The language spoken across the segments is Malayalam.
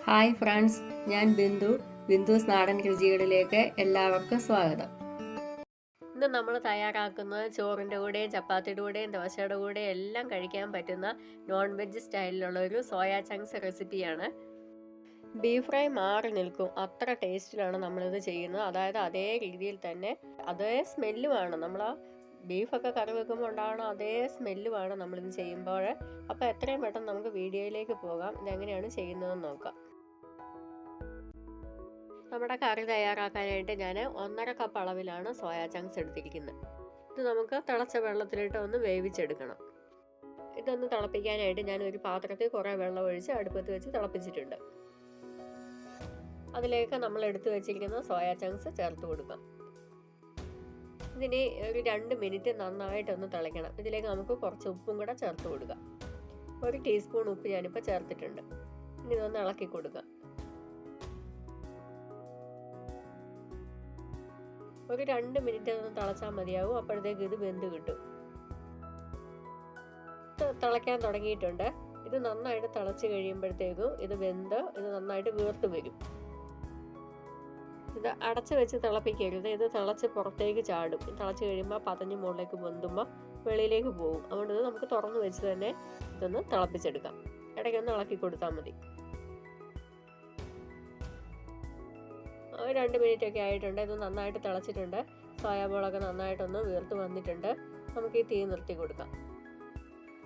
ഹായ് ഫ്രണ്ട്സ്, ഞാൻ ബിന്ദുസ് നാടൻ രുചികളിലേക്ക് എല്ലാവർക്കും സ്വാഗതം. ഇന്ന് നമ്മൾ തയ്യാറാക്കുന്നത് ചോറിൻ്റെ കൂടെയും ചപ്പാത്തിയുടെ കൂടെയും ദോശയുടെ കൂടെയും എല്ലാം കഴിക്കാൻ പറ്റുന്ന നോൺ വെജ് സ്റ്റൈലിലുള്ള ഒരു സോയാ ചങ്ക്സ് റെസിപ്പിയാണ്. ബീഫ് ഫ്രൈ മാറി നിൽക്കും, അത്ര ടേസ്റ്റിലാണ് നമ്മളിത് ചെയ്യുന്നത്. അതായത് അതേ രീതിയിൽ തന്നെ അതേ സ്മെല്ലുമാണ് നമ്മൾ ബീഫൊക്കെ കറി വെക്കുമ്പോൾ ഉണ്ടാകണം അതേ സ്മെല്ലുമാണ് നമ്മളിത് ചെയ്യുമ്പോൾ. അപ്പോൾ എത്രയും പെട്ടെന്ന് നമുക്ക് വീഡിയോയിലേക്ക് പോകാം. ഇതെങ്ങനെയാണ് ചെയ്യുന്നതെന്ന് നോക്കാം. നമ്മുടെ കറി തയ്യാറാക്കാനായിട്ട് ഞാൻ 1.5 കപ്പ് അളവിലാണ് സോയാ ചങ്ക്സ് എടുത്തിരിക്കുന്നത്. ഇത് നമുക്ക് തിളച്ച വെള്ളത്തിലിട്ട് ഒന്ന് വേവിച്ചെടുക്കണം. ഇതൊന്ന് തിളപ്പിക്കാനായിട്ട് ഞാൻ ഒരു പാത്രത്തിൽ കുറേ വെള്ളം ഒഴിച്ച് അടുപ്പത്ത് വെച്ച് തിളപ്പിച്ചിട്ടുണ്ട്. അതിലേക്ക് നമ്മൾ എടുത്തു വെച്ചിരിക്കുന്ന സോയാ ചങ്ക്സ് ചേർത്ത് കൊടുക്കാം. ഇതിന് ഒരു 2 മിനിറ്റ് നന്നായിട്ടൊന്ന് തിളയ്ക്കണം. ഇതിലേക്ക് നമുക്ക് കുറച്ച് ഉപ്പും കൂടെ ചേർത്ത് കൊടുക്കാം. 1 ടീസ്പൂൺ ഉപ്പ് ഞാനിപ്പോൾ ചേർത്തിട്ടുണ്ട്. ഇനി ഇതൊന്ന് ഇളക്കി കൊടുക്കാം. ഒരു 2 മിനിറ്റ് ഒന്ന് തിളച്ചാൽ മതിയാവും. അപ്പോഴത്തേക്ക് ഇത് വെന്ത് കിട്ടും. തിളയ്ക്കാൻ തുടങ്ങിയിട്ടുണ്ട്. ഇത് നന്നായിട്ട് തിളച്ച് കഴിയുമ്പോഴത്തേക്കും ഇത് നന്നായിട്ട് വീർത്ത് വരും. ഇത് അടച്ചു വെച്ച് തിളപ്പിക്കരുത്. ഇത് തിളച്ച് പുറത്തേക്ക് ചാടും. തിളച്ച് കഴിയുമ്പോൾ പതഞ്ഞ് മുകളിലേക്ക് വെന്തുമ്പോൾ വെളിയിലേക്ക് പോകും. അതുകൊണ്ട് ഇത് നമുക്ക് തുറന്ന് വെച്ച് തന്നെ ഇതൊന്ന് തിളപ്പിച്ചെടുക്കാം. ഇടയ്ക്കൊന്ന് ഇളക്കി കൊടുത്താൽ മതി. 2 മിനിറ്റ് ഒക്കെ ആയിട്ടുണ്ട്. ഇത് നന്നായിട്ട് തിളച്ചിട്ടുണ്ട്. സോയാബോളൊക്കെ നന്നായിട്ടൊന്ന് വീർത്ത് വന്നിട്ടുണ്ട്. നമുക്ക് ഈ തീ നിർത്തി കൊടുക്കാം.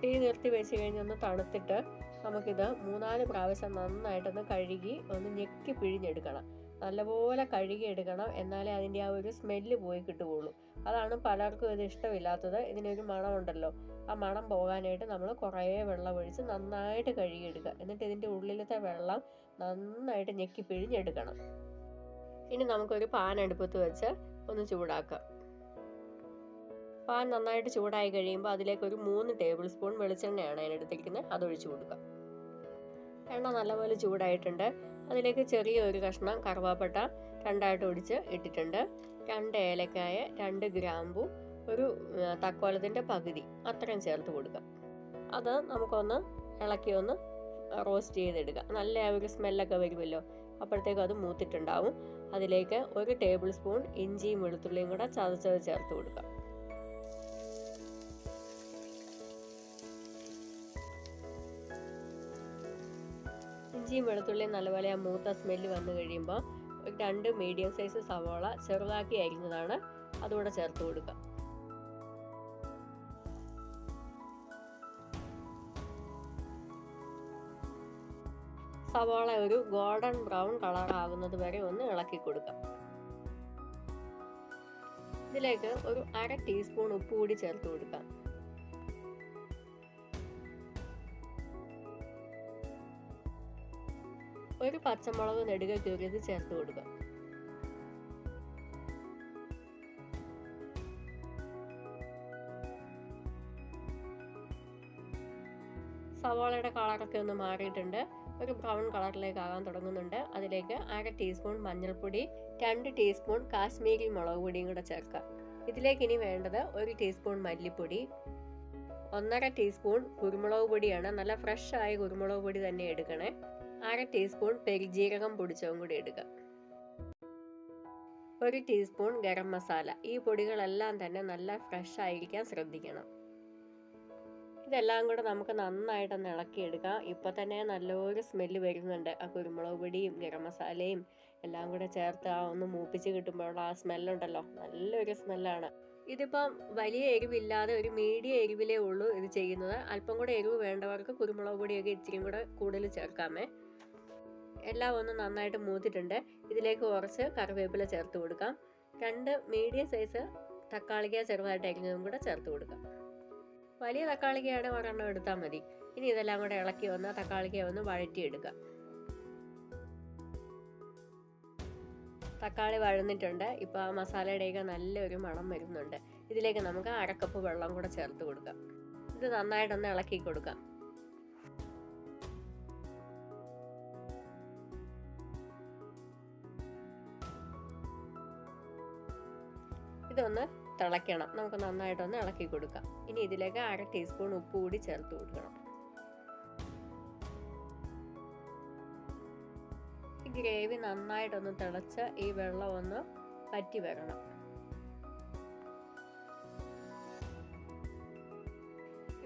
തീ നിർത്തി വെച്ച് കഴിഞ്ഞൊന്ന് തണുത്തിട്ട് നമുക്കിത് 3-4 പ്രാവശ്യം നന്നായിട്ടൊന്ന് കഴുകി ഒന്ന് ഞെക്കി പിഴിഞ്ഞെടുക്കണം. നല്ലപോലെ കഴുകി എടുക്കണം. എന്നാലേ അതിൻ്റെ ആ ഒരു സ്മെല്ല് പോയി കിട്ടുകയുള്ളൂ. അതാണ് പലർക്കും ഇത് ഇഷ്ടമില്ലാത്തത്. ഇതിനൊരു മണമുണ്ടല്ലോ, ആ മണം പോകാനായിട്ട് നമ്മൾ കുറേ വെള്ളം ഒഴിച്ച് നന്നായിട്ട് കഴുകിയെടുക്കുക. എന്നിട്ട് ഇതിൻ്റെ ഉള്ളിലത്തെ വെള്ളം നന്നായിട്ട് ഞെക്കി പിഴിഞ്ഞെടുക്കണം. ഇനി നമുക്കൊരു പാൻ അടുപ്പത്ത് വെച്ച് ഒന്ന് ചൂടാക്കാം. പാൻ നന്നായിട്ട് ചൂടായി കഴിയുമ്പോൾ അതിലേക്ക് ഒരു 3 ടേബിൾ സ്പൂൺ വെളിച്ചെണ്ണയാണ് അതിനെടുത്തിരിക്കുന്നത്. അതൊഴിച്ചു കൊടുക്കാം. എണ്ണ നല്ലപോലെ ചൂടായിട്ടുണ്ട്. അതിലേക്ക് ചെറിയൊരു കഷ്ണം കറുവാപ്പട്ട 2ആയിട്ട് ഒടിച്ച് ഇട്ടിട്ടുണ്ട്. 2 ഏലക്കായ, 2 ഗ്രാമ്പു, ഒരു തക്കോലത്തിൻ്റെ പകുതി അത്രയും ചേർത്ത് കൊടുക്കാം. അത് നമുക്കൊന്ന് ഇളക്കി ഒന്ന് റോസ്റ്റ് ചെയ്തെടുക്കാം. നല്ല ഒരു സ്മെല്ലൊക്കെ വരുമല്ലോ, അപ്പോഴത്തേക്കും അത് മൂത്തിട്ടുണ്ടാവും. അതിലേക്ക് 1 ടേബിൾ സ്പൂൺ ഇഞ്ചിയും വെളുത്തുള്ളിയും കൂടെ ചതച്ചത് ചേർത്ത് കൊടുക്കാം. ഇഞ്ചിയും വെളുത്തുള്ളിയും നല്ലപോലെ ആ മൂത്ത സ്മെല്ല് വന്നു കഴിയുമ്പോൾ 2 മീഡിയം സൈസ് സവാള ചെറുതാക്കി അരിഞ്ഞതാണ് അതുകൂടെ ചേർത്ത് കൊടുക്കാം. സവാള ഒരു ഗോൾഡൻ ബ്രൗൺ കളർ ആകുന്നത് വരെ ഒന്ന് ഇളക്കി കൊടുക്കാം. ഇതിലേക്ക് ഒരു 1/2 ടീസ്പൂൺ ഉപ്പ് കൂടി ചേർത്ത് കൊടുക്കാം. ഒരു പച്ചമുളക് നെടുകെ കീറിയത് ചേർത്ത് കൊടുക്കാം. സവാളയുടെ കളറൊക്കെ ഒന്ന് മാറിയിട്ടുണ്ട്. ഒരു ബ്രൗൺ കളറിലേക്ക് ആകാൻ തുടങ്ങുന്നുണ്ട്. അതിലേക്ക് 1/2 ടീസ്പൂൺ മഞ്ഞൾപ്പൊടി, 2 ടീസ്പൂൺ കാശ്മീരി മുളക് പൊടിയും കൂടെ ചേർക്കാം. ഇതിലേക്ക് ഇനി വേണ്ടത് 1 ടീസ്പൂൺ മല്ലിപ്പൊടി, 1/2 ടീസ്പൂൺ കുരുമുളക് പൊടിയാണ്. നല്ല ഫ്രഷ് ആയ കുരുമുളക് പൊടി തന്നെ എടുക്കണേ. 1/2 ടീസ്പൂൺ പെരുജീരകം പൊടിച്ചതും കൂടി എടുക്കുക. 1 ടീസ്പൂൺ ഗരം മസാല. ഈ പൊടികളെല്ലാം തന്നെ നല്ല ഫ്രഷ് ആയിരിക്കാൻ ശ്രദ്ധിക്കണം. ഇതെല്ലാം കൂടെ നമുക്ക് നന്നായിട്ടൊന്ന് ഇളക്കിയെടുക്കാം. ഇപ്പം തന്നെ നല്ലൊരു സ്മെല്ല് വരുന്നുണ്ട്. ആ കുരുമുളക് പൊടിയും ഗരം മസാലയും എല്ലാം കൂടെ ചേർത്ത് ഒന്ന് മൂപ്പിച്ച് കിട്ടുമ്പോഴുള്ള ആ സ്മെല്ലുണ്ടല്ലോ, നല്ലൊരു സ്മെല്ലാണ്. ഇതിപ്പം വലിയ എരിവില്ലാതെ ഒരു മീഡിയം എരിവിലേ ഉള്ളൂ ഇത് ചെയ്യുന്നത്. അല്പം കൂടെ എരിവ് വേണ്ടവർക്ക് കുരുമുളക് പൊടിയൊക്കെ ഇച്ചിരിയും കൂടെ കൂടുതൽ ചേർക്കാമേ. എല്ലാം ഒന്ന് നന്നായിട്ട് മൂത്തിട്ടുണ്ട്. ഇതിലേക്ക് കുറച്ച് കറിവേപ്പില ചേർത്ത് കൊടുക്കാം. 2 മീഡിയം സൈസ് തക്കാളിക്ക ചെറുതായിട്ട് അരിഞ്ഞതും കൂടെ ചേർത്ത് കൊടുക്കാം. വലിയ തക്കാളിക്കയാണ് 1 എടുത്താൽ മതി. ഇനി ഇതെല്ലാം കൂടെ ഇളക്കി വന്ന് തക്കാളിക്ക ഒന്ന് വഴറ്റിയെടുക്കാം. തക്കാളി വഴന്നിട്ടുണ്ട്. ഇപ്പോൾ ആ മസാലയുടെയൊക്കെ നല്ലൊരു മണം വരുന്നുണ്ട്. ഇതിലേക്ക് നമുക്ക് 1/2 കപ്പ് വെള്ളം കൂടെ ചേർത്ത് കൊടുക്കാം. ഇത് നന്നായിട്ടൊന്ന് ഇളക്കി കൊടുക്കാം. ഇതൊന്ന് തിളയ്ക്കണം. നമുക്ക് നന്നായിട്ടൊന്ന് ഇളക്കി കൊടുക്കാം. ഇനി ഇതിലേക്ക് 1/2 ടീസ്പൂൺ ഉപ്പ് കൂടി ചേർത്ത് കൊടുക്കണം. ഈ ഗ്രേവി നന്നായിട്ടൊന്ന് തിളച്ച് ഈ വെള്ളം ഒന്ന് വറ്റി വരണം.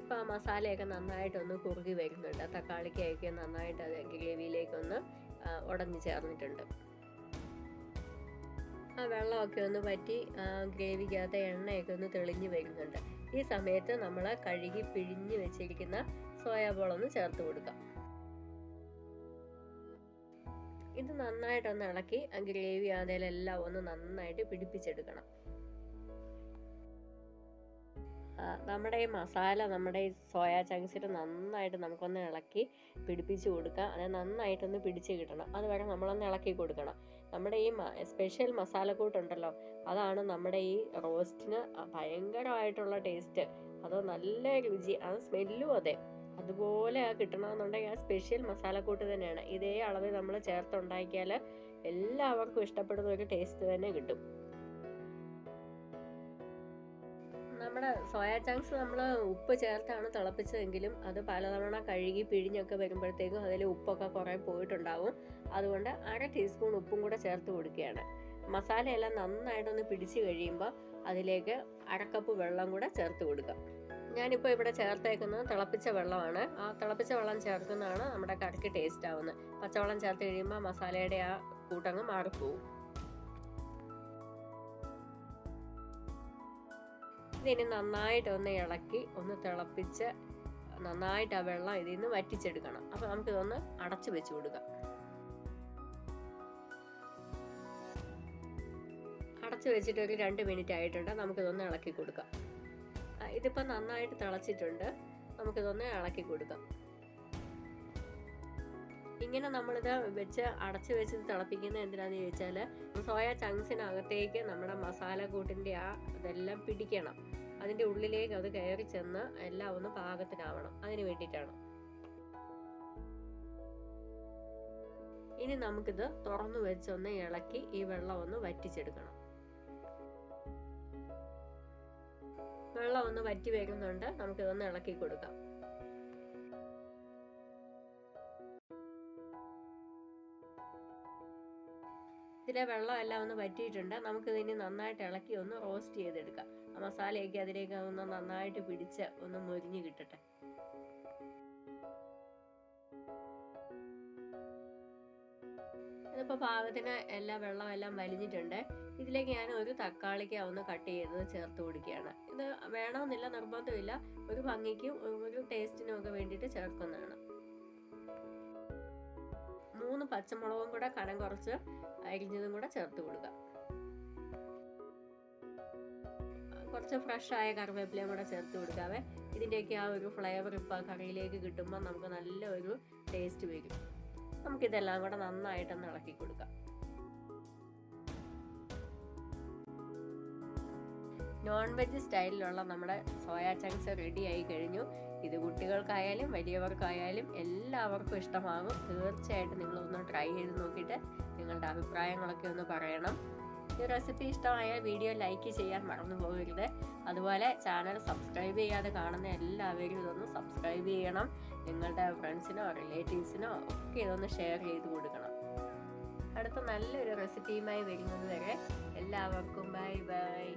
ഇപ്പം ആ മസാലയൊക്കെ നന്നായിട്ടൊന്ന് കുറുകി വരുന്നുണ്ട്. തക്കാളിക്കൊക്കെ നന്നായിട്ട് അത് ഗ്രേവിയിലേക്കൊന്ന് ഉടഞ്ഞു ചേർന്നിട്ടുണ്ട്. ആ വെള്ളമൊക്കെ ഒന്ന് വറ്റി ഗ്രേവിക്കകത്ത് എണ്ണയൊക്കെ ഒന്ന് തെളിഞ്ഞു വരുന്നുണ്ട്. ഈ സമയത്ത് നമ്മൾ കഴുകി പിഴിഞ്ഞ് വെച്ചിരിക്കുന്ന സോയാബോൾ ഒന്ന് ചേർത്ത് കൊടുക്കാം. ഇത് നന്നായിട്ടൊന്ന് ഇളക്കി ഗ്രേവി അതിലെല്ലാം ഒന്ന് നന്നായിട്ട് പിടിപ്പിച്ചെടുക്കണം. നമ്മുടെ ഈ മസാല നമ്മുടെ ഈ സോയാ ചങ്ക്സിൽ നന്നായിട്ട് നമുക്കൊന്ന് ഇളക്കി പിടിപ്പിച്ച് കൊടുക്കാം. അത് നന്നായിട്ടൊന്ന് പിടിച്ച് കിട്ടണം. അതുവരെ നമ്മളൊന്ന് ഇളക്കി കൊടുക്കണം. നമ്മുടെ ഈ സ്പെഷ്യൽ മസാലക്കൂട്ടുണ്ടല്ലോ, അതാണ് നമ്മുടെ ഈ റോസ്റ്റിന് ഭയങ്കരമായിട്ടുള്ള ടേസ്റ്റ്. അത് നല്ല രുചി, അത് സ്മെല്ലും അതെ അതുപോലെ കിട്ടണമെന്നുണ്ടെങ്കിൽ ആ സ്പെഷ്യൽ മസാലക്കൂട്ട് തന്നെയാണ്. ഇതേ അളവിൽ നമ്മൾ ചേർത്തുണ്ടാക്കിയാൽ എല്ലാവർക്കും ഇഷ്ടപ്പെടുന്ന ഒരു ടേസ്റ്റ് തന്നെ കിട്ടും. നമ്മുടെ സോയാ ചങ്ക്സ് നമ്മൾ ഉപ്പ് ചേർത്താണ് തിളപ്പിച്ചതെങ്കിലും അത് പലതവണ കഴുകി പിഴിഞ്ഞൊക്കെ വരുമ്പോഴത്തേക്കും അതിൽ ഉപ്പൊക്കെ കുറേ പോയിട്ടുണ്ടാവും. അതുകൊണ്ട് 1/2 ടീസ്പൂൺ ഉപ്പും കൂടെ ചേർത്ത് കൊടുക്കുകയാണ്. മസാലയെല്ലാം നന്നായിട്ടൊന്ന് പിടിച്ച് കഴിയുമ്പോൾ അതിലേക്ക് 1/2 കപ്പ് വെള്ളം കൂടെ ചേർത്ത് കൊടുക്കാം. ഞാനിപ്പോൾ ഇവിടെ ചേർത്തേക്കുന്നത് തിളപ്പിച്ച വെള്ളമാണ്. ആ തിളപ്പിച്ച വെള്ളം ചേർക്കുന്നതാണ് നമ്മുടെ കറിക്ക് ടേസ്റ്റ് ആവുന്നത്. പച്ചവെള്ളം ചേർത്ത് കഴിയുമ്പോൾ മസാലയുടെ ആ കൂട്ടങ്ങ് മാറിപ്പോവും. ഇതിന് നന്നായിട്ടൊന്ന് ഇളക്കി ഒന്ന് തിളപ്പിച്ച് നന്നായിട്ട് ആ വെള്ളം ഇതിൽ നിന്ന് വറ്റിച്ചെടുക്കണം. അപ്പോൾ നമുക്കിതൊന്ന് അടച്ചു വെച്ച് കൊടുക്കാം. അടച്ചു വെച്ചിട്ട് ഒരു 2 മിനിറ്റ് ആയിട്ടുണ്ട്. നമുക്കിതൊന്ന് ഇളക്കി കൊടുക്കാം. ഇതിപ്പോൾ നന്നായിട്ട് തിളച്ചിട്ടുണ്ട്. നമുക്കിതൊന്ന് ഇളക്കി കൊടുക്കാം. ഇങ്ങനെ നമ്മളിത് വെച്ച് അടച്ചു വെച്ച് തിളപ്പിക്കുന്നത് എന്തിനാന്ന് ചോദിച്ചാൽ സോയാ ചങ്ക്സിനകത്തേക്ക് നമ്മുടെ മസാല കൂട്ടിൻ്റെ ഇതെല്ലാം പിടിക്കണം. അതിൻ്റെ ഉള്ളിലേക്ക് അത് കയറി ചെന്ന് എല്ലാം ഒന്ന് പാകത്തിനാവണം. അതിന് വേണ്ടിയിട്ടാണ്. ഇനി നമുക്കിത് തുറന്നു വെച്ചൊന്ന് ഇളക്കി ഈ വെള്ളം ഒന്ന് വറ്റിച്ചെടുക്കണം. വെള്ളം ഒന്ന് വറ്റി വരുന്നുണ്ട്. നമുക്കിതൊന്ന് ഇളക്കി കൊടുക്കാം. ഇതിലെ വെള്ളം എല്ലാം ഒന്ന് വറ്റിയിട്ടുണ്ട്. നമുക്കിതിനി നന്നായിട്ട് ഇളക്കി ഒന്ന് റോസ്റ്റ് ചെയ്തെടുക്കാം. ആ മസാലയൊക്കെ അതിലേക്ക് ഒന്ന് നന്നായിട്ട് പിടിച്ച് ഒന്ന് മൊരിഞ്ഞ് കിട്ടട്ടെ. ഇതിപ്പോൾ പാകത്തിന് എല്ലാ വെള്ളം എല്ലാം വലിഞ്ഞിട്ടുണ്ട്. ഇതിലേക്ക് ഞാൻ ഒരു തക്കാളിക്ക ഒന്ന് കട്ട് ചെയ്തത് ചേർത്ത് കൊടുക്കുകയാണ്. ഇത് വേണമെന്നില്ല, നിർബന്ധമില്ല. ഒരു ഭംഗിക്കും ഒരു ടേസ്റ്റിനും ഒക്കെ വേണ്ടിയിട്ട് ചേർക്കുന്നതാണ്. 3 പച്ചമുളകും കൂടെ കനം കുറച്ച് അരിഞ്ഞതും കൂടെ ചേർത്ത് കൊടുക്കാം. കുറച്ച് ഫ്രഷായ കറിവേപ്പിലയും കൂടെ ചേർത്ത് കൊടുക്കാവേ. ഇതിൻ്റെയൊക്കെ ആ ഒരു ഫ്ലേവർ ഇപ്പോൾ കറിയിലേക്ക് കിട്ടുമ്പോൾ നമുക്ക് നല്ല ഒരു ടേസ്റ്റ് വരും. നമുക്കിതെല്ലാം കൂടെ നന്നായിട്ടൊന്ന് ഇളക്കി കൊടുക്കാം. നോൺ വെജ് സ്റ്റൈലിലുള്ള നമ്മുടെ സോയാ ചങ്ക്സ് റെഡി ആയി കഴിഞ്ഞു. ഇത് കുട്ടികൾക്കായാലും വലിയവർക്കായാലും എല്ലാവർക്കും ഇഷ്ടമാകും. തീർച്ചയായിട്ടും നിങ്ങളൊന്ന് ട്രൈ ചെയ്ത് നോക്കിയിട്ട് നിങ്ങളുടെ അഭിപ്രായങ്ങളൊക്കെ ഒന്ന് പറയണം. ഈ റെസിപ്പി ഇഷ്ടമായാൽ വീഡിയോ ലൈക്ക് ചെയ്യാൻ മറന്നു പോകരുത്. അതുപോലെ ചാനൽ സബ്സ്ക്രൈബ് ചെയ്യാതെ കാണുന്ന എല്ലാവരും ഇതൊന്ന് സബ്സ്ക്രൈബ് ചെയ്യണം. നിങ്ങളുടെ ഫ്രണ്ട്സിനോ റിലേറ്റീവ്സിനോ ഒക്കെ ഇതൊന്ന് ഷെയർ ചെയ്ത് കൊടുക്കണം. അടുത്ത നല്ലൊരു റെസിപ്പിയുമായി വരുന്നത് വരെ എല്ലാവർക്കും ബൈ ബൈ.